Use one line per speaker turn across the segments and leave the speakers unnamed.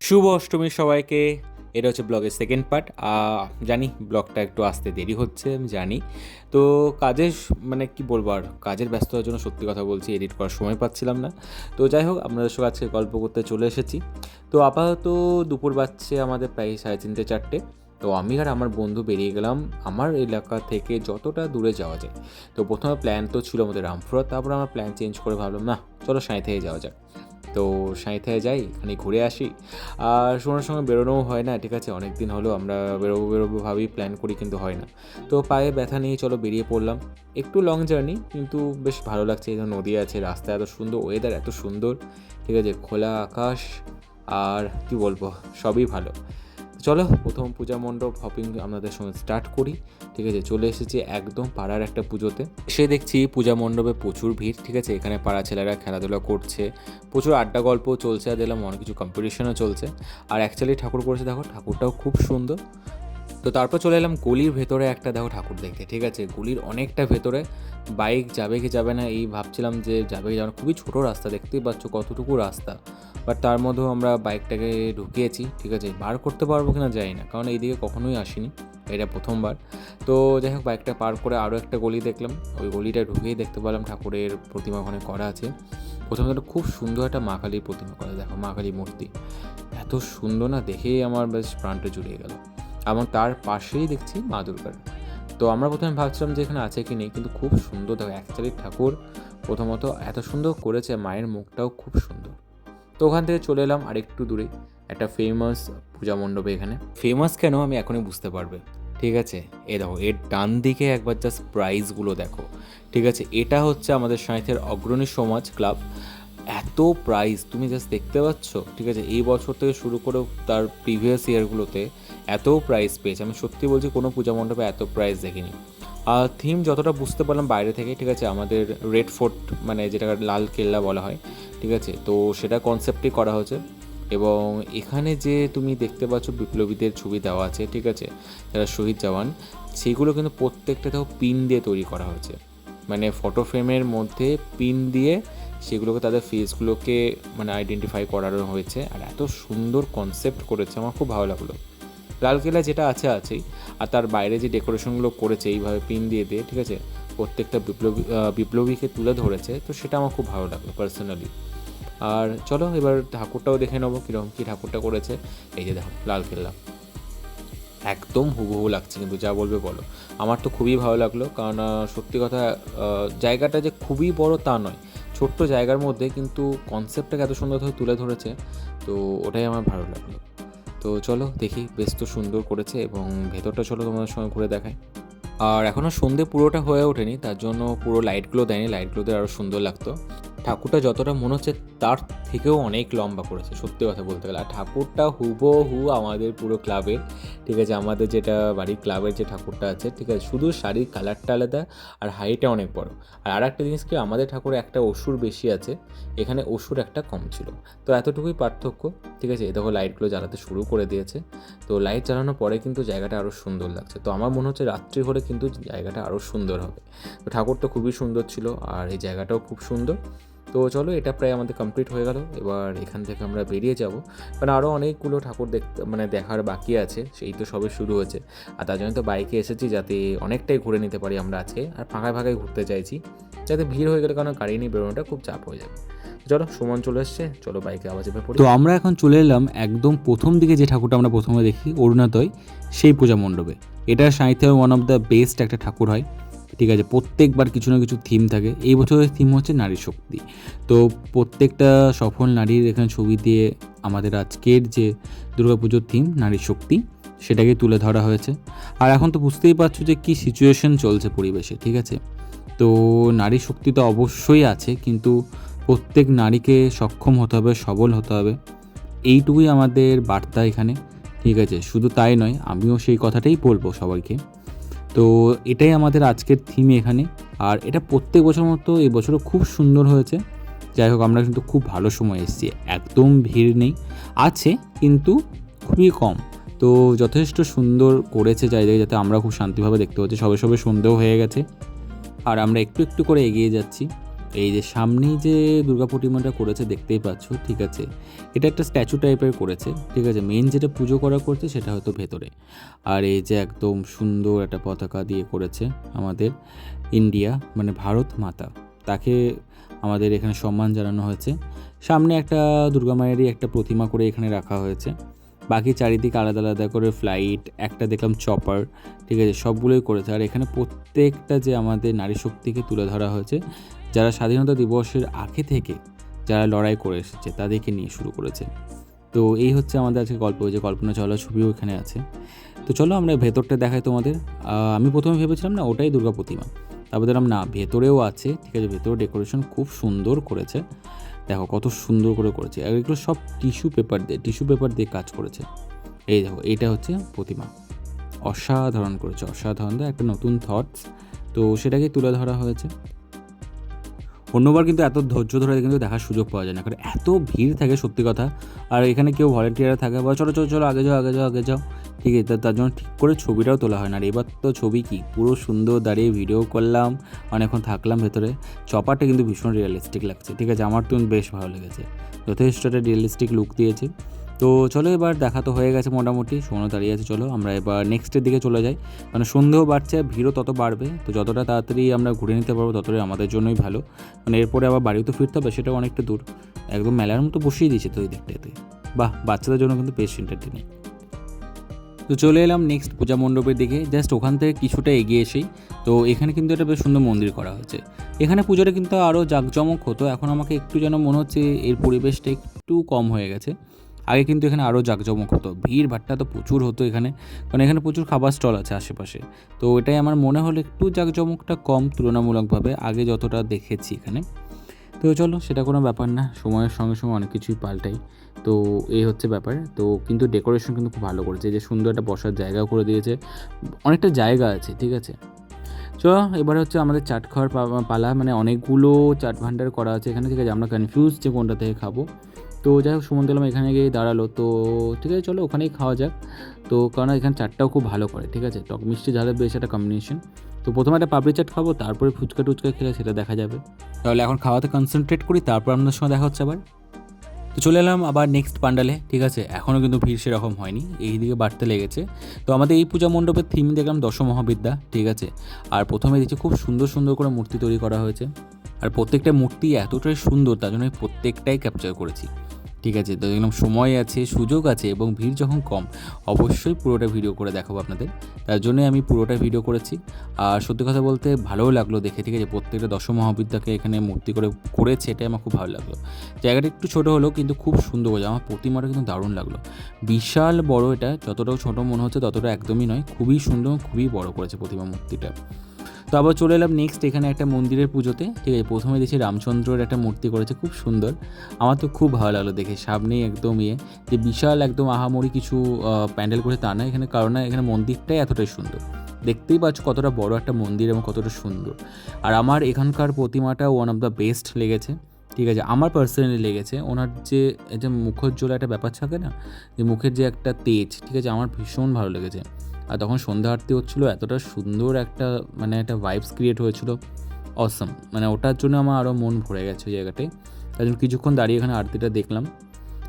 শুভ অষ্টমী সবাইকে। এটা হচ্ছে ব্লগের সেকেন্ড পার্ট। জানি ব্লগটা একটু আসতে দেরি হচ্ছে, আমি জানি। তো কাজের মানে কি বলবো, আর কাজের ব্যস্ততার জন্য সত্যি কথা বলছি এডিট করার সময় পাচ্ছিলাম না। তো যাই হোক, আপনাদের সঙ্গে আজকে গল্প করতে চলে এসেছি। তো আপাতত দুপুর বাজছে আমাদের প্রায় 3:30-4টে। তো আমি আর আমার বন্ধু বেরিয়ে গেলাম আমার এলাকা থেকে যতটা দূরে যাওয়া যায়। তো প্রথমে প্ল্যান তো ছিল আমাদের রামপুরা, তারপর আমরা প্ল্যান চেঞ্জ করে ভাবলাম না, চলো সাঁইথিয়ায় যাওয়া যাক। তো সাঁইথিয়ায় যাই, এখানে ঘুরে আসি। আর সোনার সঙ্গে বেরোনোও হয় না, ঠিক আছে, অনেক দিন হলো আমরা বেরোবো ভাবি প্ল্যান করি, কিন্তু হয় না। তো পায়ে ব্যথা নিয়ে চলো বেরিয়ে পড়লাম। একটু লং জার্নি, কিন্তু বেশ ভালো লাগছে। এই নদী আছে, রাস্তা এত সুন্দর, ওয়েদার এত সুন্দর, ঠিক আছে, খোলা আকাশ, আর কি বলবো, সবই ভালো। চলো প্রথম পূজা মণ্ডপ হপিং আপনাদের সঙ্গে স্টার্ট করি। ঠিক আছে, চলে এসেছি একদম পাড়ার একটা পুজোতে। সে দেখছি পূজা মণ্ডপে প্রচুর ভিড়, ঠিক আছে, এখানে পাড়া ছেলেরা খেলাধুলা করছে, প্রচুর আড্ডা গল্প চলছে, আর দিলাম অনেক কিছু কম্পিটিশনও চলছে। আর অ্যাকচুয়ালি ঠাকুর করেছে, দেখো ঠাকুরটাও খুব সুন্দর। তো তারপর চলে এলাম গলির ভেতরে একটা দেখো ঠাকুর দেখতে, ঠিক আছে, গলির অনেকটা ভেতরে। বাইক যাবে কি যাবে না এই ভাবছিলাম, যে যাবে কি যাবে না, খুবই ছোটো রাস্তা, দেখতেই পাচ্ছ কতটুকু রাস্তা। বাট তার মধ্যেও আমরা বাইকটাকে ঢুকিয়েছি, ঠিক আছে, বার করতে পারবো কিনা জানি না, কারণ এইদিকে কখনোই আসিনি, এটা প্রথমবার। তো যাই হোক, বাইকটা পার করে আরও একটা গলি দেখলাম, ওই গলিটা ঢুকেই দেখতে পেলাম ঠাকুরের প্রতিমা ওখানে করা আছে। প্রথমে তো খুব সুন্দর একটা মা কালীর প্রতিমা করা, দেখো মা কালী মূর্তি এত সুন্দর না, দেখেই আমার বেশ প্রাণটা জুড়িয়ে গেল। এবং তার পাশেই দেখছি মা দুর্গার। তো আমরা প্রথমে ভাবছিলাম যে এখানে আছে কি নেই, কিন্তু খুব সুন্দর দেখো, অ্যাকচুয়ালি ঠাকুর প্রথমত এত সুন্দর করেছে, মায়ের মুখটাও খুব সুন্দর। তো ওখান থেকে চলে এলাম আরেকটু দূরে একটা ফেমাস পূজা মণ্ডপে। এখানে ফেমাস কেন আমি এখনই বুঝতে পারবে, ঠিক আছে। এ দেখো, এর ডান দিকে একবার জাস্ট প্রাইজগুলো দেখো, ঠিক আছে, এটা হচ্ছে আমাদের সাঁইথিয়ার অগ্রণী সমাজ ক্লাব। এত প্রাইজ তুমি জাস্ট দেখতে পাচ্ছ, ঠিক আছে, এই বছর থেকে শুরু করে তার প্রিভিয়াস ইয়ারগুলোতে এত প্রাইজ পেয়েছে, আমি সত্যি বলছি কোনো পূজা মণ্ডপে এত প্রাইজ দেখিনি। আর থিম যতটা বুঝতে পারলাম বাইরে থেকে, ঠিক আছে, আমাদের রেড ফোর্ট মানে যেটা লাল কেল্লা বলা হয়, ঠিক আছে, তো সেটা কনসেপ্টই করা হয়েছে। এবং এখানে যে তুমি দেখতে পাচ্ছ বিপ্লবীদের ছবি দেওয়া আছে, ঠিক আছে, যারা শহীদ জওয়ান, সেগুলো কিন্তু প্রত্যেকটা দেখো পিন দিয়ে তৈরি করা হয়েছে, মানে ফটো ফ্রেমের মধ্যে পিন দিয়ে সেগুলোকে তাদের ফেসগুলোকে মানে আইডেন্টিফাই করানো হয়েছে। আর এত সুন্দর কনসেপ্ট করেছে, আমার খুব ভালো লাগলো। লালকেল্লা যেটা আছেই, আর তার বাইরে যে ডেকোরেশনগুলো করেছে এইভাবে পিন দিয়ে দিয়ে, ঠিক আছে, প্রত্যেকটা বিপ্লবীকে তুলে ধরেছে, তো সেটা আমার খুব ভালো লাগলো পার্সোনালি। আর চলো এবার ঠাকুরটাও দেখে নেবো কীরকম কী ঠাকুরটা করেছে। এই যে দেখো লালকেল্লা একদম হুবহু লাগছে, কিন্তু যা বলবে বলো, আমার তো খুবই ভালো লাগলো। কারণ সত্যি কথা, জায়গাটা যে খুবই বড় তা নয়, ছোট্ট জায়গার মধ্যে কিন্তু কনসেপ্টটাকে এত সুন্দরভাবে তুলে ধরেছে, তো ওটাই আমার ভালো লাগলো। তো চলো দেখি, বেশ তো সুন্দর করেছে, এবং ভেতরটা চলো তোমাদের সঙ্গে ঘুরে দেখাই। আর এখনও সন্ধে পুরোটা হয়ে ওঠেনি, তার জন্য পুরো লাইটগুলো দেয়নি, লাইটগুলো দিয়ে আরও সুন্দর লাগতো। ঠাকুরটা যতটা মনে হচ্ছে তার থেকেও অনেক লম্বা করেছে সত্যি কথা বলতে গেলে। আর ঠাকুরটা হুবহু আমাদের পুরো ক্লাবের, ঠিক আছে, আমাদের যেটা বাড়ির ক্লাবের যে ঠাকুরটা আছে, ঠিক আছে, শুধু শাড়ির কালারটা আলাদা আর হাইটটা অনেক বড়। আর আরেকটা জিনিস কি, আমাদের ঠাকুরে একটা অসুর বেশি আছে, এখানে অসুর একটা কম ছিল, তো এতটুকুই পার্থক্য, ঠিক আছে। এই দেখো লাইটগুলো জ্বালাতে শুরু করে দিয়েছে, তো লাইট জ্বালানোর পরে কিন্তু জায়গাটা আরও সুন্দর লাগছে। তো আমার মনে হচ্ছে রাত্রি হলে কিন্তু জায়গাটা আরও সুন্দর হবে। তো ঠাকুরটা খুবই সুন্দর ছিল, আর এই জায়গাটাও খুব সুন্দর। তো চলো, এটা প্রায় আমাদের কমপ্লিট হয়ে গেল। এবার এখান থেকে আমরা বেরিয়ে যাব, কারণ আরও অনেকগুলো ঠাকুর দেখার বাকি আছে, সেই তো সবে শুরু হয়েছে। আর তার জন্য তো বাইকে এসেছি, যাতে অনেকটাই ঘুরে নিতে পারি আমরা আজকে। আর ফাঁকায় ফাঁকায় ঘুরতে চাইছি, যাতে ভিড় হয়ে গেলে, কারণ গাড়ি নিয়ে বেরোনোটা খুব চাপ হয়ে যাবে। চলো, সুমন চলে এসছে, চলো বাইকে আবার চেপে পড়ি। তো আমরা এখন চলে এলাম একদম প্রথম দিকে যে ঠাকুরটা আমরা প্রথমে দেখি অরুণাতয়, সেই পূজা মণ্ডপে। এটা সাঁইথিয়ার ওয়ান অফ দ্য বেস্ট একটা ঠাকুর হয়, ঠিক আছে। প্রত্যেকবার কিছু না কিছু থিম থাকে, এই বছরের থিম হচ্ছে নারী শক্তি। তো প্রত্যেকটা সফল নারীর এখানে ছবি দিয়ে আমাদের আজকের যে দুর্গাপুজোর থিম নারী শক্তি, সেটাকে তুলে ধরা হয়েছে। আর এখন তো বুঝতেই পারছো যে কী সিচুয়েশন চলছে পরিবেশে, ঠিক আছে। তো নারী শক্তি তো অবশ্যই আছে, কিন্তু প্রত্যেক নারীকে সক্ষম হতে হবে, সবল হতে হবে, এইটুকুই আমাদের বার্তা এখানে, ঠিক আছে। শুধু তাই নয়, আমিও সেই কথাটাই বলবো সবাইকে। তো এটাই আমাদের আজকের থিম এখানে। আর এটা প্রত্যেক বছর মতো এই বছরও খুব সুন্দর হয়েছে। যাই হোক, আমরা কিন্তু খুব ভালো সময় এসেছি, একদম ভিড় নেই, আছে কিন্তু খুবই কম। তো যথেষ্ট সুন্দর করেছে জায়গায়, যাতে আমরা খুব শান্তিভাবে দেখতে পাচ্ছি। সবে সবে সন্ধেও হয়ে গেছে, আর আমরা একটু একটু করে এগিয়ে যাচ্ছি। এই যে সামনেই যে দুর্গা প্রতিমাটা করেছে দেখতেই পাচ্ছ, ঠিক আছে, এটা একটা স্ট্যাচু টাইপের করেছে, ঠিক আছে। মেন যেটা পুজো করা করছে সেটা হয়তো ভেতরে। আর এই যে একদম সুন্দর একটা পতাকা দিয়ে করেছে আমাদের ইন্ডিয়া, মানে ভারত মাতা, তাকে আমাদের এখানে সম্মান জানানো হয়েছে। সামনে একটা দুর্গা মায়েরই একটা প্রতিমা করে এখানে রাখা হয়েছে। বাকি চারিদিকে আলাদা আলাদা করে ফ্লাইট, একটা দেখলাম চপার, ঠিক আছে, সবগুলোই করেছে। আর এখানে প্রত্যেকটা যে আমাদের নারী শক্তিকে তুলে ধরা হয়েছে, যারা স্বাধীনতা দিবসের আগে থেকে যারা লড়াই করে এসেছে তাদেরকে নিয়ে শুরু করেছে। তো এই হচ্ছে আমাদের আজকে গল্প, যে কল্পনা চাওলা ছবিও এখানে আছে। তো চলো আমরা ভেতরটা দেখাই তোমাদের। আমি প্রথমে ভেবেছিলাম না ওটাই দুর্গা প্রতিমা, তারপর দেখলাম না, ভেতরেও আছে, ঠিক আছে। ভেতরে ডেকোরেশন খুব সুন্দর করেছে, দেখো কত সুন্দর করে করেছে। আর এগুলো সব টিস্যু পেপার দিয়ে কাজ করেছে। এই দেখো, এইটা হচ্ছে প্রতিমা, অসাধারণ করেছে, অসাধারণ, একটা নতুন থটস, তো সেটাকেই তুলে ধরা হয়েছে। অন্যবার কিন্তু এত ধৈর্য ধরে কিন্তু দেখার সুযোগ পাওয়া যায় না, কারণ এত ভিড় থাকে সত্যি কথা। আর এখানে কেউ ভলেন্টিয়ার থাকে বা চলো চলো চলো আগে যাও, ঠিক আছে, তার জন্য ঠিক করে ছবিটাও তোলা হয় না। আর এবার তো ছবি কি পুরো সুন্দর দাঁড়িয়ে ভিডিও করলাম, অনেকক্ষণ থাকলাম ভেতরে। চপারটা কিন্তু ভীষণ রিয়েলিস্টিক লাগছে, ঠিক আছে, আমার তো বেশ ভালো লেগেছে, যথেষ্ট একটা রিয়েলিস্টিক লুক দিয়েছে। তো চলো এবার দেখা তো হয়ে গেছে মোটামুটি, সময় দাঁড়িয়ে আছে, চলো আমরা এবার নেক্সটের দিকে চলে যাই। মানে সন্ধেও বাড়ছে, ভিড়ও তত বাড়বে, তো যতটা তাড়াতাড়ি আমরা ঘুরে নিতে পারবো ততটাই আমাদের জন্যই ভালো। মানে এরপরে আবার বাড়িও তো ফিরতে হবে, সেটাও অনেকটা দূর, একদম মেলার মতো বসিয়ে দিয়েছে তো ওই দিকটাতে। বাহ, বাচ্চাদের জন্য কিন্তু বেশ এন্টারটেনিং। তো চলে এলাম নেক্সট পূজা মণ্ডপের দিকে, জাস্ট ওখান থেকে কিছুটা এগিয়ে এসেই তো এখানে কিন্তু একটা বেশ সুন্দর মন্দির করা হয়েছে। এখানে পুজোটা কিন্তু আরও জাঁকজমক হতো, এখন আমাকে একটু যেন মনে হচ্ছে এর পরিবেশটা একটু কম হয়ে গেছে। আগে কিন্তু এখানে আরও জাঁকজমক হতো, ভিড় ভাট্টা তো প্রচুর হতো এখানে, কারণ এখানে প্রচুর খাবার স্টল আছে আশেপাশে। তো এটাই আমার মনে হলো একটু জাঁকজমকটা কম তুলনামূলকভাবে আগে যতটা দেখেছি এখানে। তো চলো, সেটা কোনো ব্যাপার না, সময়ের সঙ্গে সঙ্গে অনেক কিছুই পাল্টাই। তো এই হচ্ছে ব্যাপার। তো কিন্তু ডেকোরেশন কিন্তু খুব ভালো করেছে, যে সুন্দর একটা বসার জায়গাও করে দিয়েছে, অনেকটা জায়গা আছে, ঠিক আছে। চলো এবার হচ্ছে আমাদের চাট খাওয়ার পালা, মানে অনেকগুলো চাট ভান্ডার করা আছে এখানে, ঠিক আছে। আমরা কনফিউজ যে কোনটা থেকে খাবো। তো যাই হোক, সুমন দিলাম এখানে গিয়ে দাঁড়ালো, তো ঠিক আছে চলো ওখানেই খাওয়া যাক। তো কারণ এখানে চাটটাও খুব ভালো করে, ঠিক আছে, টক মিষ্টি ঝালের বেশ একটা কম্বিনেশন। তো প্রথমে একটা পাপড়ি চাট খাবো, তারপরে ফুচকা টুচকা খেলে সেটা দেখা যাবে। তাহলে এখন খাওয়াতে কনসেন্ট্রেট করি, তারপর আপনাদের সঙ্গে দেখা হচ্ছে আবার। তো চলে এলাম আবার নেক্সট পান্ডালে, ঠিক আছে। এখনও কিন্তু ভিড় সেরকম হয়নি, এই দিকে বাড়তে লেগেছে। তো আমাদের এই পূজা মণ্ডপের থিম দেখলাম দশমহাবিদ্যা, ঠিক আছে। আর প্রথমে দেখছি খুব সুন্দর সুন্দর করে মূর্তি তৈরি করা হয়েছে, আর প্রত্যেকটা মূর্তি এতটাই সুন্দর, তার জন্য আমি প্রত্যেকটাই ক্যাপচার করেছি, ঠিক আছে। তো দেখলাম সময় আছে, সুযোগ আছে, এবং ভিড় যখন কম, অবশ্যই পুরোটা ভিডিও করে দেখাবো আপনাদের, তার জন্যই আমি পুরোটা ভিডিও করেছি। আর সত্যি কথা বলতে ভালোও লাগলো দেখে, ঠিক আছে, প্রত্যেকটা দশমহাবিদ্যাকে এখানে মূর্তি করে করেছে, এটাই আমার খুব ভালো লাগলো। জায়গাটা একটু ছোটো হলেও কিন্তু খুব সুন্দর করেছে, আমার প্রতিমাটা কিন্তু দারুণ লাগলো, বিশাল বড়, এটা যতটাও ছোটো মনে হচ্ছে ততটা একদমই নয়, খুবই সুন্দর, খুবই বড় করেছে প্রতিমা মূর্তিটা। তো আবার চলে এলাম নেক্সট এখানে একটা মন্দিরের পুজোতে, ঠিক আছে। প্রথমে দেখছি রামচন্দ্রের একটা মূর্তি করেছে, খুব সুন্দর, আমার তো খুব ভালো লাগলো দেখে। সামনেই একদম যে বিশাল একদম আহামরি কিছু প্যান্ডেল করে তা না এখানে, কারণ এখানে মন্দিরটাই এতটাই সুন্দর, দেখতেই পাচ্ছ কতটা বড় একটা মন্দির এবং কতটা সুন্দর। আর আমার এখানকার প্রতিমাটা ওয়ান অফ দ্য বেস্ট লেগেছে, ঠিক আছে, আমার পার্সোনালি লেগেছে। ওনার যে এই যে মুখোজ্জ্বলা একটা ব্যাপার থাকে না, যে মুখের যে একটা তেজ, ঠিক আছে, আমার ভীষণ ভালো লেগেছে। আর তখন সন্ধ্যা আরতি হচ্ছিলো, এতটা সুন্দর একটা মানে একটা ভাইবস ক্রিয়েট হয়েছিল, অসম, মানে ওটার জন্য আমার আরও মন ভরে গেছে ওই জায়গাটায়। তার জন্য কিছুক্ষণ দাঁড়িয়ে এখানে আরতিটা দেখলাম,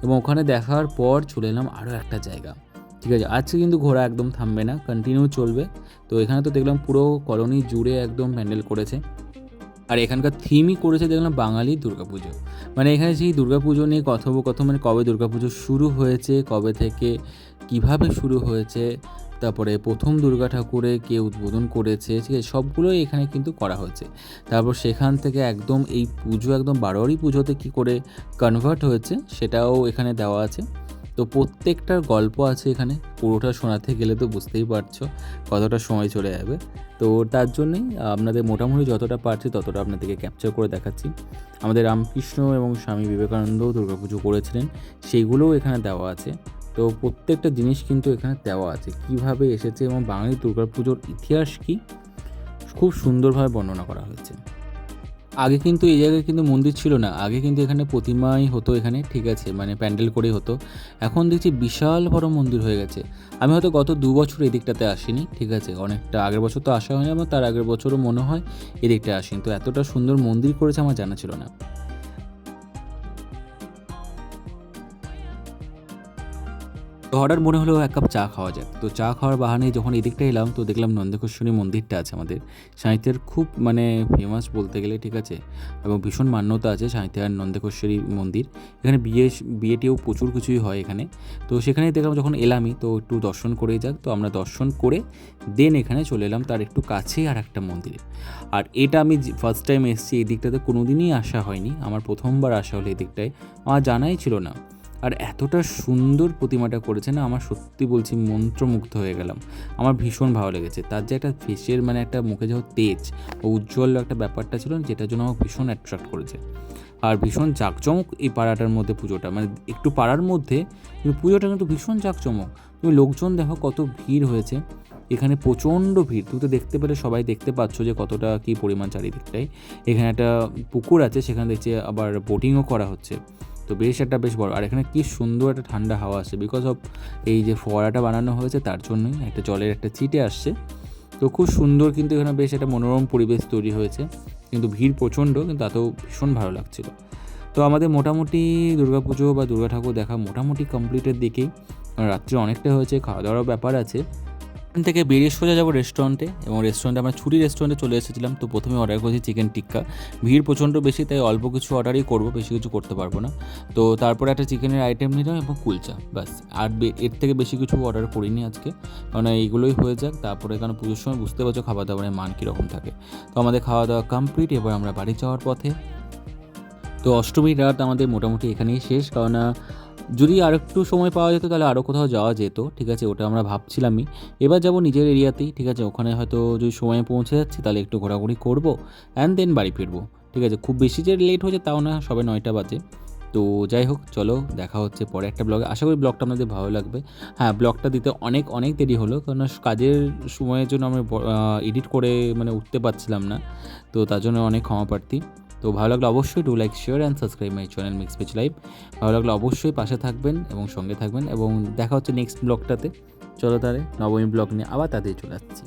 এবং ওখানে দেখার পর চলে এলাম আরও একটা জায়গা, ঠিক আছে। আজকে কিন্তু ঘোরা একদম থামবে না, কন্টিনিউ চলবে। তো এখানে তো দেখলাম পুরো কলোনি জুড়ে একদম প্যান্ডেল করেছে, আর এখানকার থিমই করেছে দেখলাম বাঙালি দুর্গাপুজো। মানে এখানে সেই দুর্গাপুজো নিয়ে কথোপকথন, মানে কবে দুর্গাপুজো শুরু হয়েছে, কবে থেকে কিভাবে শুরু হয়েছে, তারপরে প্রথম দুর্গা ঠাকুরে কে উদ্বোধন করেছে, ঠিক আছে, সবগুলোই এখানে কিন্তু করা হয়েছে। তারপর সেখান থেকে একদম এই পুজো একদম বারোয়ারি পুজোতে কী করে কনভার্ট হয়েছে সেটাও এখানে দেওয়া আছে। তো প্রত্যেকটার গল্প আছে এখানে, পুরোটা শোনাতে গেলে তো বুঝতেই পারছো কতটা সময় চলে যাবে। তো তার জন্যেই আপনাদের মোটামুটি যতটা পারছি ততটা আপনাদেরকে ক্যাপচার করে দেখাচ্ছি। আমাদের রামকৃষ্ণ এবং স্বামী বিবেকানন্দও দুর্গাপুজো করেছিলেন, সেইগুলোও এখানে দেওয়া আছে। তো প্রত্যেকটা জিনিস কিন্তু এখানে দেওয়া আছে, কিভাবে এসেছে এবং বাঙালি দুর্গাপুজোর ইতিহাস কী খুব সুন্দরভাবে বর্ণনা করা হয়েছে। আগে কিন্তু এই জায়গায় কিন্তু মন্দির ছিল না, আগে কিন্তু এখানে প্রতিমাই হতো এখানে, ঠিক আছে, মানে প্যান্ডেল করেই হতো। এখন দেখছি বিশাল বড় মন্দির হয়ে গেছে। আমি হয়তো গত 2 বছর এই দিকটাতে আসিনি, ঠিক আছে, অনেকটা আগের বছর তো আসা হয়নি, আমার তার আগের বছরও মনে হয় এই দিকটায় আসিনি। তো এতটা সুন্দর মন্দির করেছে আমার জানা ছিল না। তো হঠাৎ মনে হলো এক কাপ চা খাওয়া যাক। তো চা খাওয়ার বাহানায় যখন এদিকটা এলাম তো দেখলাম নন্দেশ্বরী মন্দিরটা আছে আমাদের সাঁইথিয়ার, খুব মানে ফেমাস বলতে গেলে, ঠিক আছে, এবং ভীষণ মান্যতা আছে সাঁইথিয়ার নন্দেশ্বরী মন্দির। এখানে বিয়েটিও প্রচুর কিছুই হয় এখানে। তো সেখানেই দেখলাম যখন এলামই তো একটু দর্শন করেই যাক। তো আমরা দর্শন করে দেন এখানে চলে এলাম তার একটু কাছেই আর একটা মন্দিরে। আর এটা আমি ফার্স্ট টাইম এসেছি এই দিকটাতে, কোনো দিনই আসা হয়নি, আমার প্রথমবার আসা হলো এই দিকটায়, আমার জানাই ছিল না। আর এতটা সুন্দর প্রতিমাটা করেছে না, আমার সত্যি বলছি মন্ত্রমুগ্ধ হয়ে গেলাম। আমার ভীষণ ভালো লেগেছে। তার যে একটা ফেসের মানে একটা মুখে যখন তেজ ও উজ্জ্বল একটা ব্যাপারটা ছিল, যেটার জন্য আমার ভীষণ অ্যাট্রাক্ট করেছে। আর ভীষণ জাঁকজমক এই পাড়াটার মধ্যে পুজোটা, মানে একটু পাড়ার মধ্যে কিন্তু পুজোটা কিন্তু ভীষণ জাঁকজমক। তুমি লোকজন দেখো কত ভিড় হয়েছে এখানে, প্রচণ্ড ভিড়। তুমি তো দেখতে পেলে, সবাই দেখতে পাচ্ছ যে কতটা কী পরিমাণ চারিদিকটাই। এখানে একটা পুকুর আছে, সেখানে দেখছি আবার বোটিংও করা হচ্ছে। তো বেশ বড়। আর এখানে কি সুন্দর একটা ঠান্ডা হাওয়া আসছে, বিকজ অফ এই যে ফোয়ারাটা বানানো হয়েছে তার জন্যই একটা জলের একটা ছিটে আসছে। তো খুব সুন্দর, কিন্তু এখানে বেশ একটা মনোরম পরিবেশ তৈরি হয়েছে। কিন্তু ভিড় প্রচণ্ড, কিন্তু এত ভীষণ ভালো লাগছিল। তো আমাদের মোটামুটি দুর্গাপুজো বা দুর্গা ঠাকুর দেখা মোটামুটি কমপ্লিটের দিকেই। রাত্রে অনেকটা হয়েছে, খাওয়া দাওয়ার ব্যাপার আছে। এখান থেকে বেরিয়ে সোজা যাবো রেস্টুরেন্টে, এবং রেস্টুরেন্টে আমরা ছুটি রেস্টুরেন্টে চলে এসেছিলাম। তো প্রথমে অর্ডার করেছি চিকেন টিক্কা। ভিড় প্রচণ্ড বেশি, তাই অল্প কিছু অর্ডারই করবো, বেশি কিছু করতে পারবো না। তো তারপরে একটা চিকেনের আইটেম নিলাম এবং কুলচা, ব্যাস। আর এর থেকে বেশি কিছু অর্ডার করিনি আজকে, কারণ এইগুলোই হয়ে যাক। তারপরে কারণ পুজোর সময় বুঝতে পারছো খাবার দাবারের মান কীরকম থাকে। তো আমাদের খাওয়া দাওয়া কমপ্লিট, এবার আমরা বাড়ি যাওয়ার পথে। তো অষ্টমীর রাত আমাদের মোটামুটি এখানেই শেষ, কারণ যদি আরেকটু সময় পাওয়া যেত তাহলে আরও কোথাও যাওয়া যেত, ঠিক আছে, ওটা আমরা ভাবছিলামই। এবার যাব নিজের এরিয়াতেই, ঠিক আছে, ওখানে হয়তো যদি সময়ে পৌঁছে যাচ্ছি তাহলে একটু ঘোরাঘুরি করবো অ্যান্ড দেন বাড়ি ফিরবো, ঠিক আছে। খুব বেশি যে লেট হয়েছে তাও না, সবে 9টা বাজে। তো যাই হোক, চলো দেখা হচ্ছে পরে একটা ব্লগে। আশা করি ব্লগটা আপনাদের ভালো লাগবে। হ্যাঁ, ব্লগটা দিতে অনেক অনেক দেরি হলো, কারণ কাজের সময়ের জন্য আমি এডিট করে মানে উঠতে পারছিলাম না। তো তার জন্য অনেক ক্ষমা প্রার্থী। তো ভালো লাগলে অবশ্যই do like, share and subscribe my channel mix page live. ভালো লাগলে অবশ্যই পাশে থাকবেন এবং সঙ্গে থাকবেন, এবং দেখা হচ্ছে নেক্সট ব্লগটাতে। চলো তাহলে নবমী ব্লগ নিয়ে আবার তাড়াতাড়ি চলে আসছি।